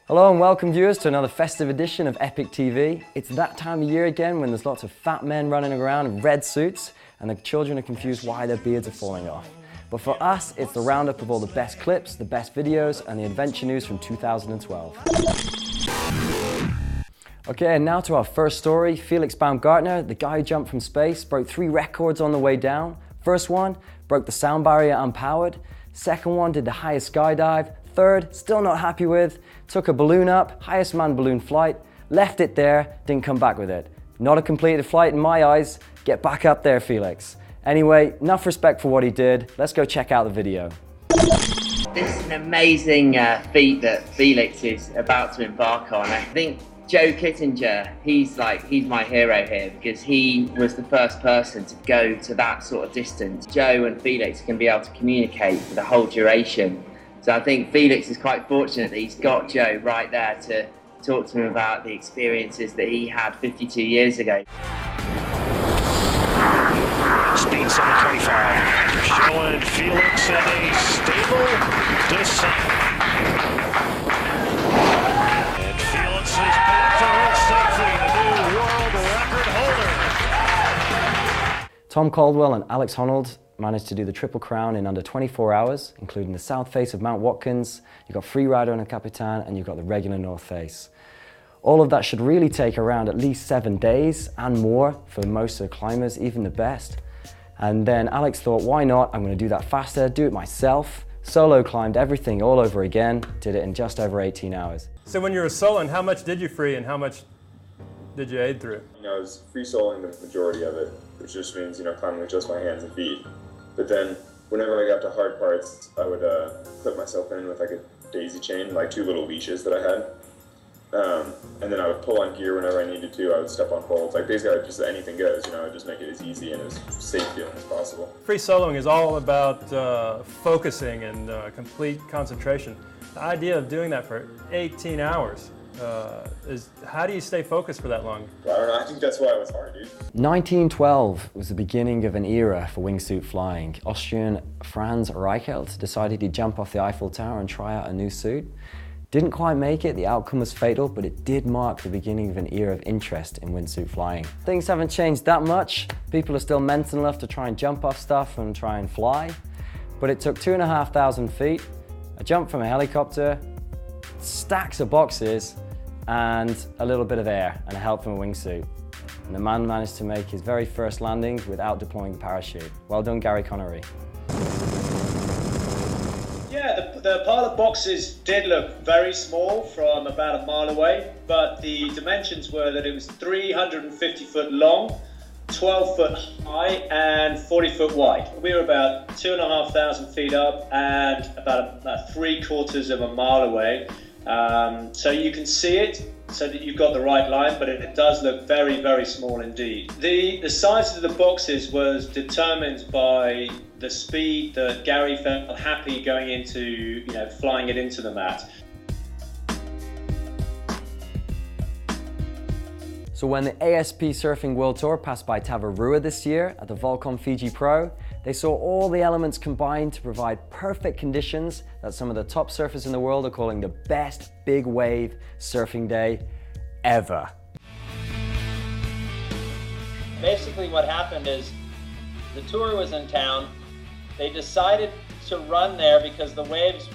Hello and welcome viewers to another festive edition of EpicTV. It's that time of year again when there's lots of fat men running around in red suits and the children are confused why their beards are falling off. But for us, it's the roundup of all the best clips, the best videos and the adventure news from 2012. Okay, and now to our first story. Felix Baumgartner, the guy who jumped from space, broke 3 records on the way down. First one, broke the sound barrier unpowered. Second one, did the highest skydive. Third, still not happy with, took a balloon up, highest manned balloon flight, left it there, didn't come back with it. Not a completed flight in my eyes. Get back up there, Felix. Anyway, enough respect for what he did. Let's go check out the video. This is an amazing feat that Felix is about to embark on. I think Joe Kittinger, he's my hero here because he was the first person to go to that sort of distance. Joe and Felix can be able to communicate for the whole duration. So I think Felix is quite fortunate that he's got Joe right there to talk to him about the experiences that he had 52 years ago. Speed 725, showing Felix at a stable descent. And Felix is back to hold safely, the new world record holder. Tom Caldwell and Alex Honnold managed to do the Triple Crown in under 24 hours, including the south face of Mount Watkins. You've got Freerider and a Capitan, and you've got the regular north face. All of that should really take around at least 7 days and more for most of the climbers, even the best. And then Alex thought, why not? I'm going to do that faster, do it myself. Solo climbed everything all over again, did it in just over 18 hours. So when you were soloing, how much did you free and how much did you aid through? I was free soloing the majority of it, which just means, climbing with just my hands and feet. But then, whenever I got to hard parts, I would clip myself in with like a daisy chain, like 2 little leashes that I had. And then I would pull on gear whenever I needed to. I would step on holds. Like basically, just anything goes. I'd just make it as easy and as safe feeling as possible. Free soloing is all about focusing and complete concentration. The idea of doing that for 18 hours is, how do you stay focused for that long? I don't know, I think that's why it was hard, dude. 1912 was the beginning of an era for wingsuit flying. Austrian Franz Reichelt decided he'd jump off the Eiffel Tower and try out a new suit. Didn't quite make it, the outcome was fatal, but it did mark the beginning of an era of interest in wingsuit flying. Things haven't changed that much. People are still mental enough to try and jump off stuff and try and fly. But it took 2,500 feet, a jump from a helicopter, stacks of boxes, and a little bit of air and help from a wingsuit. And the man managed to make his very first landing without deploying the parachute. Well done, Gary Connery. Yeah, the pile of boxes did look very small from about a mile away, but the dimensions were that it was 350 foot long, 12 foot high, and 40 foot wide. We were about 2,500 feet up and about 3/4 of a mile away. So you can see it so that you've got the right line, but it does look very, very small indeed. The size of the boxes was determined by the speed that Gary felt happy going into, flying it into the mat. So when the ASP Surfing World Tour passed by Tavarua this year at the Volcom Fiji Pro, they saw all the elements combined to provide perfect conditions that some of the top surfers in the world are calling the best big wave surfing day ever. Basically what happened is the tour was in town. They decided to run there because the waves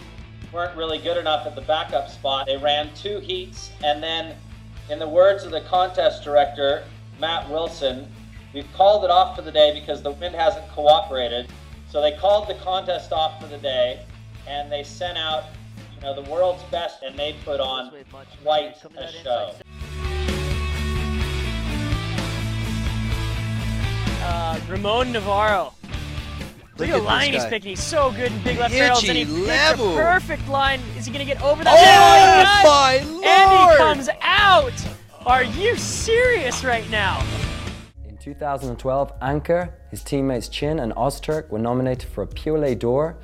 weren't really good enough at the backup spot. They ran 2 heats, and then in the words of the contest director, Matt Wilson, we've called it off for the day because the wind hasn't cooperated. So they called the contest off for the day, and they sent out, the world's best, and they put on quite a show. Ramon Navarro. Look at the line he's picking. He's so good in big left barrels. And he picked a perfect line. Is he going to get over that? Oh my Lord! And he comes out. Are you serious right now? In 2012, Anker, his teammates Chin and Ozturk were nominated for a Pure d'Or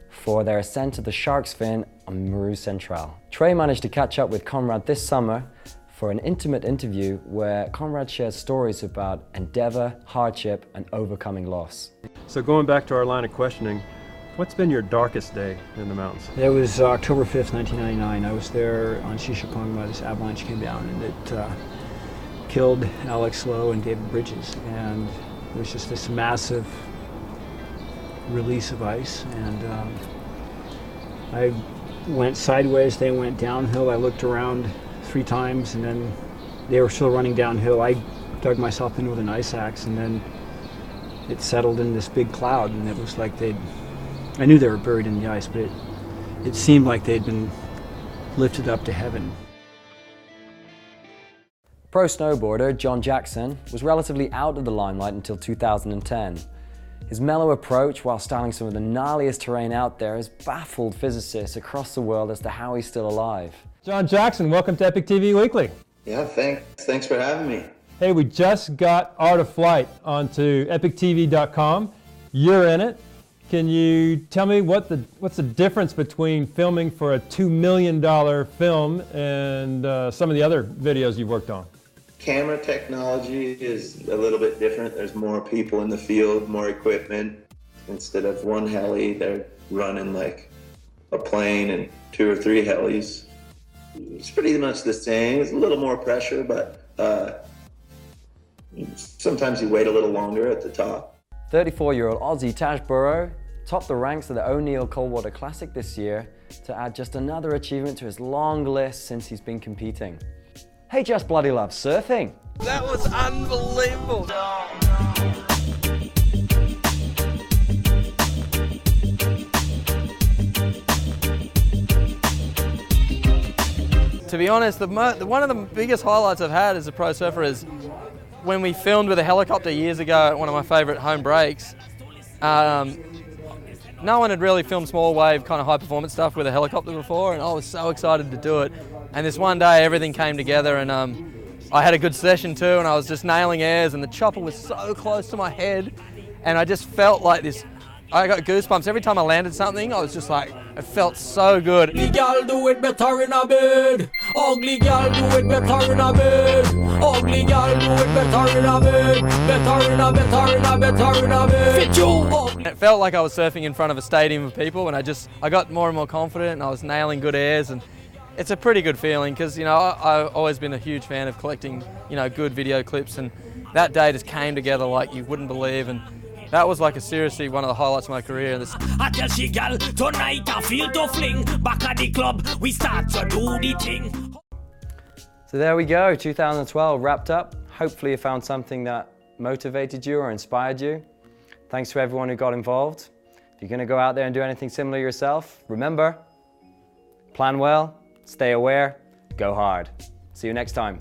for their ascent of the Shark's Fin on Maru Central. Trey managed to catch up with Conrad this summer for an intimate interview where Conrad shares stories about endeavor, hardship, and overcoming loss. So going back to our line of questioning, What's been your darkest day in the mountains? It was October 5th, 1999. I was there on sh+t. This avalanche came down and it killed Alex Lowe and David Bridges. And it was just this massive release of ice. And I went sideways, they went downhill. I looked around 3 times and then they were still running downhill. I dug myself in with an ice axe and then it settled in this big cloud, and it was like I knew they were buried in the ice, but it seemed like they'd been lifted up to heaven. Pro snowboarder John Jackson was relatively out of the limelight until 2010. His mellow approach while styling some of the gnarliest terrain out there has baffled physicists across the world as to how he's still alive. John Jackson, welcome to EpicTV Weekly. Yeah, thanks for having me. Hey, we just got Art of Flight onto EpicTV.com. You're in it. Can you tell me what's the difference between filming for a $2 million film and some of the other videos you've worked on? Camera technology is a little bit different. There's more people in the field, more equipment. Instead of one heli, they're running like a plane and 2 or 3 helis. It's pretty much the same. It's a little more pressure, but sometimes you wait a little longer at the top. 34-year-old Aussie Taj Burrow topped the ranks of the O'Neill Coldwater Classic this year to add just another achievement to his long list since he's been competing. He just bloody loves surfing. That was unbelievable. To be honest, one of the biggest highlights I've had as a pro surfer is when we filmed with a helicopter years ago at one of my favourite home breaks. No one had really filmed small wave kind of high performance stuff with a helicopter before, and I was so excited to do it. And this one day everything came together, and I had a good session too, and I was just nailing airs, and the chopper was so close to my head, and I just felt like this. I got goosebumps every time I landed something. I was just like, it felt so good. Ugly gal do it better in a bed. Ugly gal do it better in a bed. Ugly gal do it better in a bed. Better in a bed. Fit you. It felt like I was surfing in front of a stadium of people, and I got more and more confident, and I was nailing good airs, and it's a pretty good feeling because, you know, I've always been a huge fan of collecting, you know, good video clips, and that day just came together like you wouldn't believe, and that was like seriously one of the highlights of my career. I tell she gal tonight I feel to fling. Back at the club we start to do the thing. So there we go, 2012 wrapped up. Hopefully you found something that motivated you or inspired you. Thanks to everyone who got involved. If you're going to go out there and do anything similar yourself, remember, plan well, stay aware, go hard. See you next time.